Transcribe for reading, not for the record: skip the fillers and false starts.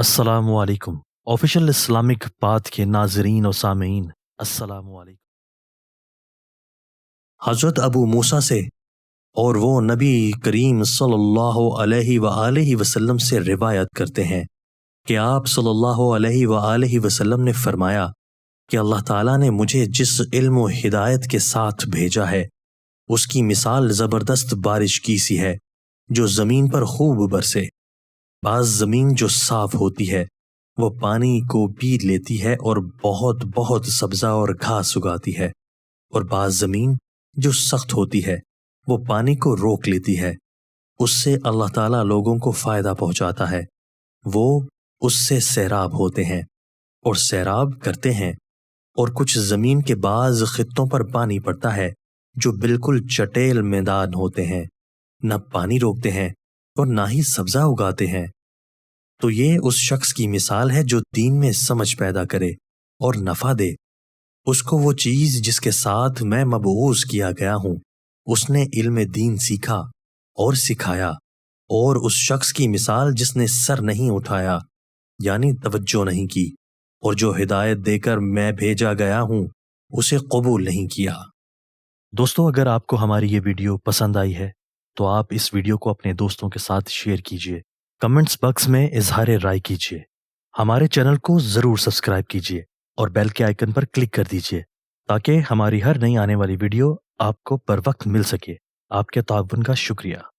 अस्सलामु अलैकुम। Official Islamic path के नाजरीन और सामीन, अस्सलामु अलैकुम। हज़रत अबू मूसा से और वो नबी करीम सल्लल्लाहु अलैहि वआलैहि वसल्लम से रिवायत करते हैं कि आप सल्लल्लाहु अलैहि वआलैहि वसल्लम ने फरमाया कि अल्लाह ताला ने मुझे जिस इल्म और हिदायत के साथ भेजा है उसकी मिसाल ज़बरदस्त बारिश की सी है जो ज़मीन पर खूब बरसे। बाज़ ज़मीन जो साफ होती है वो पानी को पी लेती है और बहुत बहुत सब्ज़ा और घास उगाती है, और बाज़ ज़मीन जो सख्त होती है वो पानी को रोक लेती है। उससे अल्लाह ताला लोगों को फ़ायदा पहुंचाता है। वो उससे सैराब होते हैं और सैराब करते हैं। और कुछ ज़मीन के बाज़ खित्तों पर पानी पड़ता है जो बिल्कुल चटेल मैदान होते हैं, न पानी रोकते हैं और ना ही सब्ज़ा उगाते हैं। तो ये उस शख्स की मिसाल है जो दीन में समझ पैदा करे और नफ़ा दे। उसको वो चीज़ जिसके साथ मैं मबऊस किया गया हूँ उसने इल्म दीन सीखा और सिखाया। और उस शख्स की मिसाल जिसने सर नहीं उठाया यानी तवज्जो नहीं की, और जो हिदायत देकर मैं भेजा गया हूँ उसे कबूल नहीं किया। दोस्तों, अगर आपको हमारी ये वीडियो पसंद आई है तो आप इस वीडियो को अपने दोस्तों के साथ शेयर कीजिए, कमेंट्स बॉक्स में इजहार राय कीजिए, हमारे चैनल को ज़रूर सब्सक्राइब कीजिए और बेल के आइकन पर क्लिक कर दीजिए ताकि हमारी हर नई आने वाली वीडियो आपको बर वक्त मिल सके। आपके ताउन का शुक्रिया।